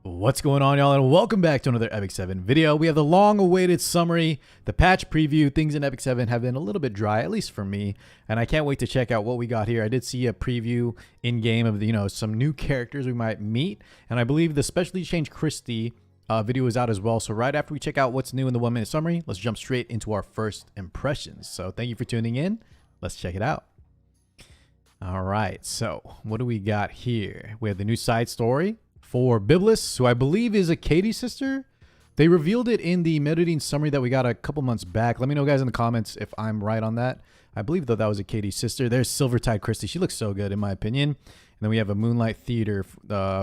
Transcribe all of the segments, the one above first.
What's going on, y'all, and welcome back to another Epic 7 video. We have the long-awaited summary, the patch preview. Things in Epic 7 have been a little bit dry, at least for me, and I can't wait to check out what we got here. I did see a preview in-game of, some new characters we might meet, and I believe the Specialty Change Christy video is out as well. So right after we check out what's new in the 1-minute summary, let's jump straight into our first impressions. So thank you for tuning in. Let's check it out. All right, so what do we got here? We have the new side story for Byblis, who I believe is a Katie sister. They revealed it in the Medellin summary that we got a couple months back. Let me know, guys, in the comments if I'm right on that. I believe, though, that was a Katie sister. There's Silvertide Christy. She looks so good, in my opinion. And then we have a Moonlight Theater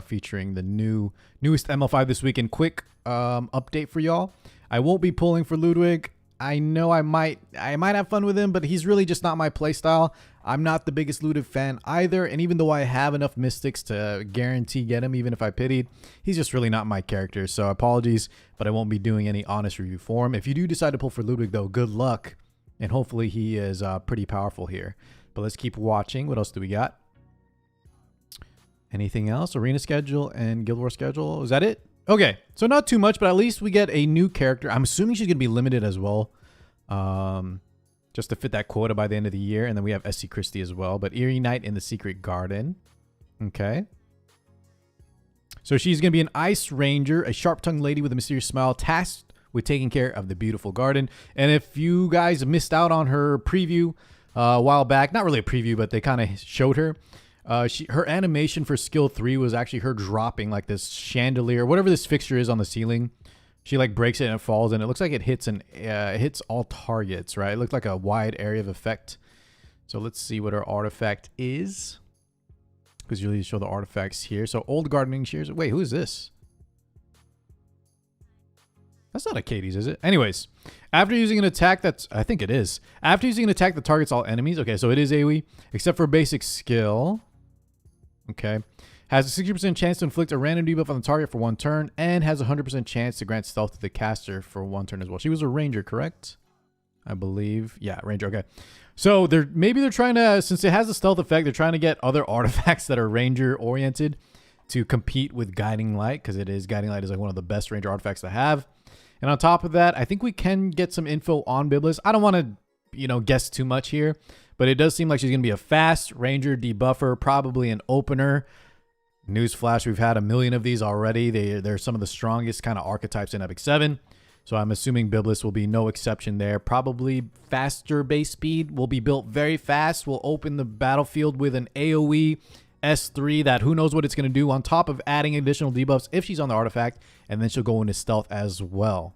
featuring the newest ML5 this week. And quick update for y'all. I won't be pulling for Ludwig. I know I might have fun with him, but he's really just not my playstyle. I'm not the biggest Ludwig fan either, and even though I have enough mystics to guarantee get him, even if I pitied, he's just really not my character. So apologies, but I won't be doing any honest review for him. If you do decide to pull for Ludwig, though, good luck, and hopefully he is pretty powerful here. But let's keep watching. What else do we got? Anything else? Arena schedule and Guild War schedule. Is that it? Okay, so not too much, but at least we get a new character. I'm assuming she's going to be limited as well, just to fit that quota by the end of the year. And then we have SC Christie as well, but Eerie Night in the Secret Garden. Okay. So she's going to be an Ice Ranger, a sharp-tongued lady with a mysterious smile, tasked with taking care of the beautiful garden. And if you guys missed out on her preview a while back, not really a preview, but they kind of showed her. Her animation for skill 3 was actually her dropping like this chandelier, whatever this fixture is on the ceiling. She like breaks it and it falls, and it looks like it hits it hits all targets, right? It looked like a wide area of effect. So let's see what her artifact is, because you usually show the artifacts here. So old gardening shears. Wait, who is this? That's not a Katie's, is it? Anyways, after using an attack I think it is. After using an attack that targets all enemies. Okay, so it is AoE, except for basic skill. Okay. Has a 60% chance to inflict a random debuff on the target for 1 turn, and has a 100% chance to grant stealth to the caster for 1 turn as well. She was a ranger, correct? I believe. Yeah, ranger. Okay. So maybe they're trying to, since it has a stealth effect, they're trying to get other artifacts that are ranger oriented to compete with Guiding Light, because Guiding Light is like one of the best ranger artifacts to have. And on top of that, I think we can get some info on Byblis. I don't want to, guess too much here, but it does seem like she's going to be a fast ranger debuffer, probably an opener. Newsflash, we've had a million of these already. They're some of the strongest kind of archetypes in Epic 7. So I'm assuming Byblis will be no exception there. Probably faster base speed, will be built very fast. Will open the battlefield with an AoE S3 that who knows what it's going to do, on top of adding additional debuffs if she's on the artifact, and then she'll go into stealth as well.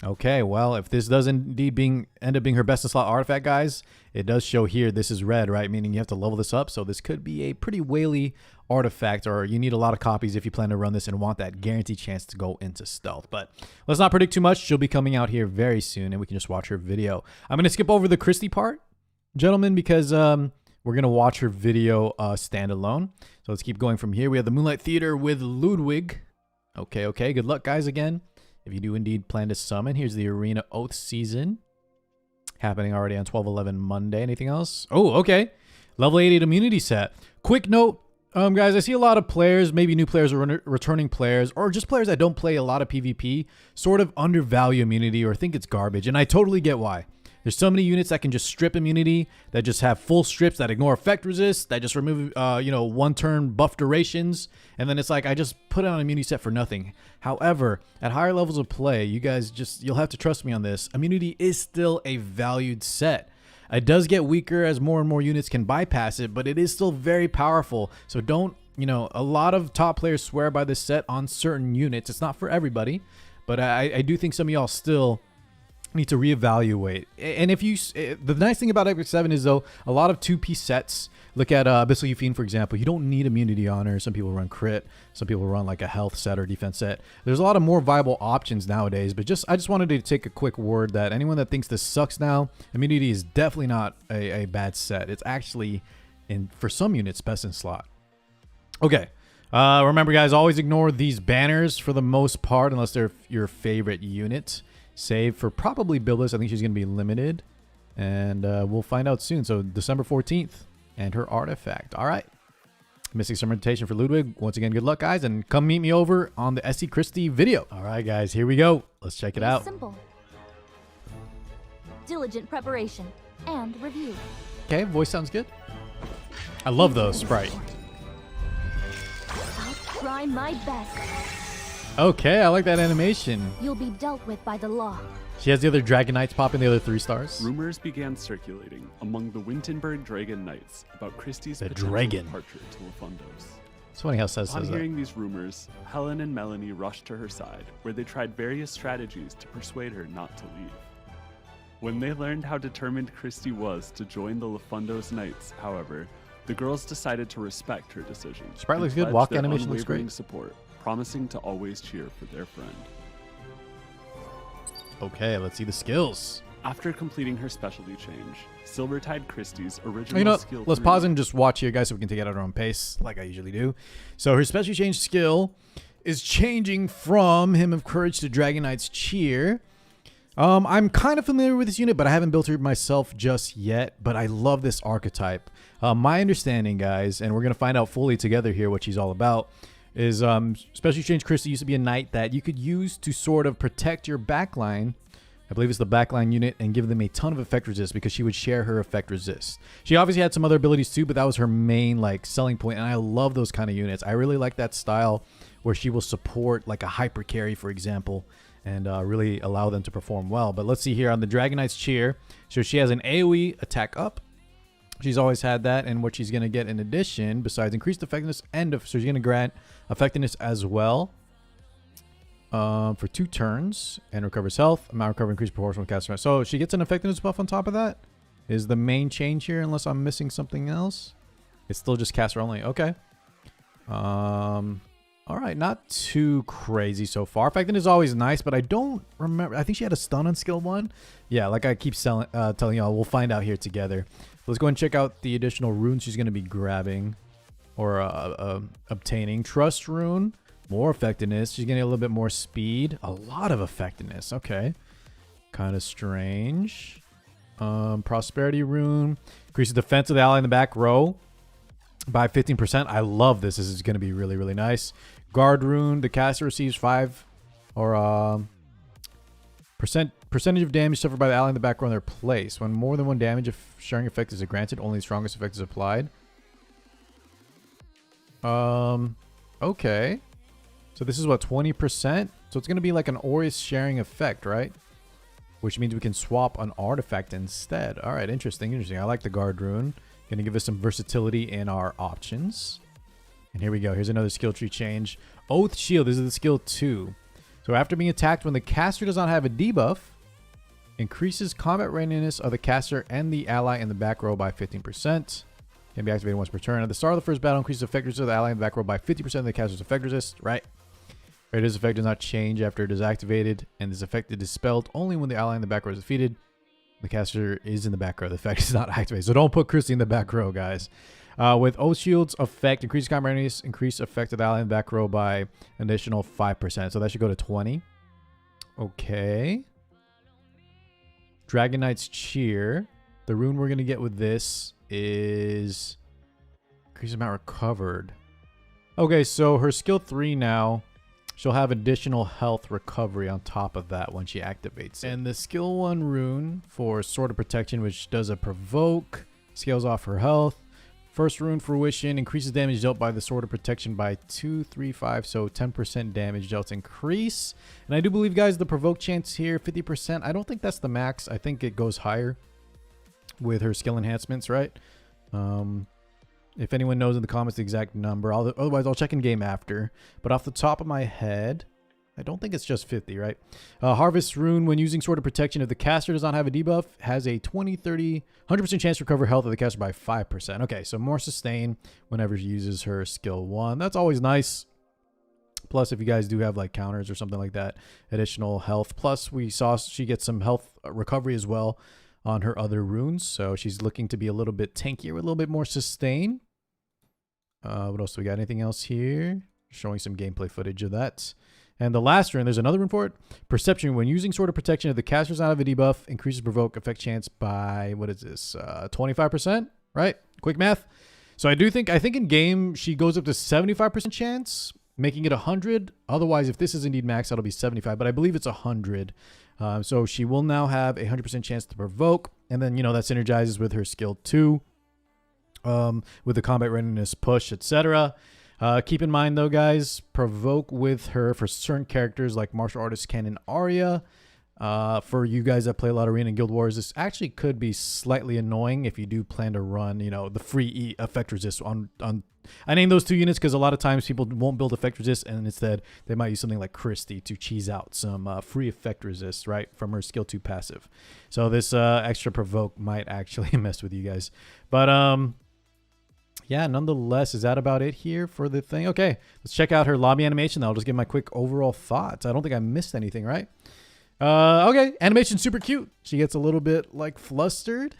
Okay, well, if this does indeed end up being her best in slot artifact, guys, it does show here this is red, right? Meaning you have to level this up. So this could be a pretty whaley artifact, or you need a lot of copies if you plan to run this and want that guaranteed chance to go into stealth. But let's not predict too much. She'll be coming out here very soon, and we can just watch her video. I'm going to skip over the Christy part, gentlemen, because we're going to watch her video standalone. So let's keep going from here. We have the Moonlight Theater with Ludwig. Okay. Good luck, guys, again. If you do indeed plan to summon, here's the Arena Oath season happening already on 12/11 Monday. Anything else? Oh, okay. Level 88 immunity set. Quick note, guys, I see a lot of players, maybe new players or returning players, or just players that don't play a lot of PvP, sort of undervalue immunity or think it's garbage, and I totally get why. There's so many units that can just strip immunity, that just have full strips, that ignore effect resist, that just remove, 1 turn buff durations. And then it's like, I just put on an immunity set for nothing. However, at higher levels of play, you guys you'll have to trust me on this. Immunity is still a valued set. It does get weaker as more and more units can bypass it, but it is still very powerful. So don't, a lot of top players swear by this set on certain units. It's not for everybody, but I do think some of y'all still need to reevaluate. And if the nice thing about Epic 7 is, though, a lot of 2-piece sets. Look at Abyssal Fiend, for example. You don't need immunity on her. Some people run crit. Some people run like a health set or defense set. There's a lot of more viable options nowadays. But I just wanted to take a quick word that anyone that thinks this sucks now, immunity is definitely not a bad set. It's actually, for some units, best in slot. Okay. Remember, guys, always ignore these banners for the most part, unless they're your favorite unit. Save for probably Byblis. I think she's going to be limited, and we'll find out soon. So December 14th and her artifact. All right. Mystic Summontation for Ludwig. Once again, good luck, guys, and come meet me over on the SC Christy video. All right, guys, here we go. Let's check it out. Simple. Diligent preparation and review. Okay, voice sounds good. I love the sprite. I'll try my best. Okay, I like that animation. You'll be dealt with by the law. She has the other Dragon Knights popping the other 3 stars. Rumors began circulating among the Wintenberg Dragon Knights about Christie's potential departure to Lafundos. It's funny how Says Upon says that. hearing these rumors, Helen and Melanie rushed to her side, where they tried various strategies to persuade her not to leave. When they learned how determined Christy was to join the Lafundos Knights, however, the girls decided to respect her decision. Sprite and looks good. pledged Walk their animation looks unwavering great. support, promising to always cheer for their friend. Okay, let's see the skills. After completing her specialty change, Silvertide Christy's original You know, skill let's 3 pause and just watch here, guys, so we can take it at our own pace, like I usually do. So her special change skill is changing from Hymn of Courage to Dragon Knight's Cheer. I'm kind of familiar with this unit, but I haven't built her myself just yet. But I love this archetype. My understanding, guys, and we're going to find out fully together here what she's all about, is Special Change Christy used to be a knight that you could use to sort of protect your backline. I believe it's the backline unit, and give them a ton of effect resist because she would share her effect resist. She obviously had some other abilities too, but that was her main like selling point, and I love those kind of units. I really like that style where she will support like a hyper carry, for example, and really allow them to perform well. But let's see here on the Dragon Knight's Cheer. So she has an AoE attack up. She's always had that, and what she's going to get in addition, besides increased effectiveness, so she's going to grant effectiveness as well for 2 turns, and recovers health. Amount recovery increased proportional caster. So she gets an effectiveness buff on top of that. Is the main change here, unless I'm missing something else? It's still just caster only. Okay. All right, not too crazy so far. Effectiveness is always nice, but I don't remember. I think she had a stun on skill 1. Yeah, like I keep telling y'all, we'll find out here together. Let's go and check out the additional runes she's going to be grabbing or obtaining. Trust rune, more effectiveness. She's going to get a little bit more speed. A lot of effectiveness. Okay. Kind of strange. Prosperity rune. Increases defense of the ally in the back row by 15%. I love this. This is going to be really, really nice. Guard rune. The caster receives 5 or percentage of damage suffered by the ally in the back row in their place. When more than 1 damage of sharing effect is granted, only the strongest effect is applied. Okay. So this is what, 20%? So it's going to be like an Aureus sharing effect, right? Which means we can swap an artifact instead. All right, interesting, interesting. I like the guard rune. Going to give us some versatility in our options. And here we go. Here's another skill tree change. Oath Shield. This is the skill 2. So after being attacked when the caster does not have a debuff, increases combat readiness of the caster and the ally in the back row by 15%. Can be activated once per turn. At the start of the first battle, increases effect resist of the ally in the back row by 50% of the caster's effect resist. Right. This effect does not change after it is activated, and this effect is dispelled only when the ally in the back row is defeated. The caster is in the back row. The effect is not activated. So don't put Christy in the back row, guys. With Oath Shield's effect, increase combat readiness, increase effect of the ally in the back row by an additional 5%. So that should go to 20. Okay. Dragon Knight's Cheer. The rune we're going to get with this is increase amount recovered. Okay, so her skill 3 now, she'll have additional health recovery on top of that when she activates it. And the skill 1 rune for Sword of Protection, which does a provoke, scales off her health. First rune, Fruition, increases damage dealt by the Sword of Protection by 2, 3, 5, so 10% damage dealt increase. And I do believe, guys, the provoke chance here, 50%. I don't think that's the max. I think it goes higher with her skill enhancements, right? If anyone knows in the comments the exact number, otherwise I'll check in game after. But off the top of my head, I don't think it's just 50, right? Harvest rune, when using Sword of Protection, if the caster does not have a debuff, has a 20, 30, 100% chance to recover health of the caster by 5%. Okay, so more sustain whenever she uses her skill 1. That's always nice. Plus, if you guys do have like counters or something like that, additional health. Plus, we saw she gets some health recovery as well on her other runes. So she's looking to be a little bit tankier with a little bit more sustain. What else do we got? Anything else here? Showing some gameplay footage of that. And the last rune, there's another rune for it. Perception. When using Sword of Protection, if the caster does not have a debuff, increases provoke effect chance by, what is this? 25%, right? Quick math. So I think in game she goes up to 75% chance, making it 100. Otherwise, if this is indeed max, that'll be 75. But I believe it's 100. So she will now have a 100% chance to provoke, and then that synergizes with her skill 2, with the combat readiness push, etc. Keep in mind though, guys, provoke with her for certain characters like martial artist Ken and Arya. For you guys that play a lot of Arena and Guild Wars, this actually could be slightly annoying if you do plan to run, the free effect resist on. I named those 2 units because a lot of times people won't build effect resist, and instead they might use something like Christy to cheese out some free effect resist, right, from her skill 2 passive. So this extra provoke might actually mess with you guys. But yeah, nonetheless, is that about it here for the thing? Okay, let's check out her lobby animation. I'll just give my quick overall thoughts. I don't think I missed anything, right? Okay, animation's super cute. She gets a little bit like flustered,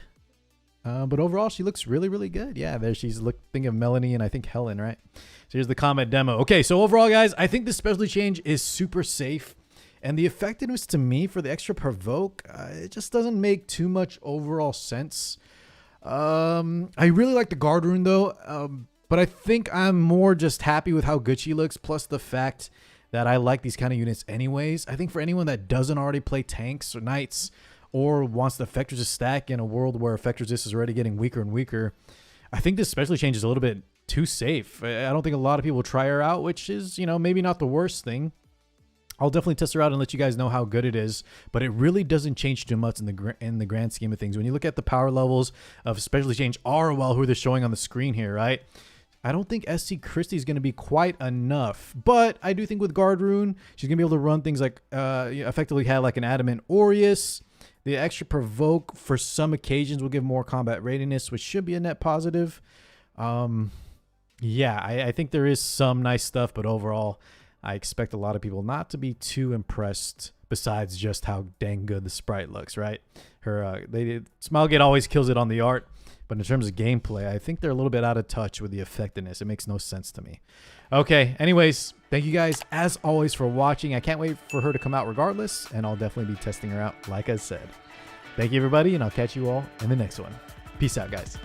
but overall she looks really, really good. Yeah, there she's thinking of Melanie and I think Helen, right? So here's the combat demo. Okay, so overall, guys, I think this specialty change is super safe, and the effectiveness to me for the extra provoke, it just doesn't make too much overall sense. I really like the guard rune though, but I think I'm more just happy with how good she looks, plus the fact that I like these kind of units anyways. I think for anyone that doesn't already play tanks or knights, or wants the effect resist stack in a world where effect resist is already getting weaker and weaker, I think this specialty change is a little bit too safe. I don't think a lot of people will try her out, which is, maybe not the worst thing. I'll definitely test her out and let you guys know how good it is, but it really doesn't change too much in the grand scheme of things. When you look at the power levels of specialty change Arwell, who they're showing on the screen here, right? I don't think SC Christy is going to be quite enough, but I do think with Guard Rune, she's going to be able to run things like effectively have like an Adamant Aureus. The extra provoke for some occasions will give more combat readiness, which should be a net positive. Yeah, I think there is some nice stuff, but overall, I expect a lot of people not to be too impressed besides just how dang good the sprite looks, right? Her Smilegate always kills it on the art, but in terms of gameplay, I think they're a little bit out of touch with the effectiveness. It makes no sense to me. Okay, anyways, thank you guys as always for watching. I can't wait for her to come out regardless, and I'll definitely be testing her out like I said. Thank you, everybody, and I'll catch you all in the next one. Peace out, guys.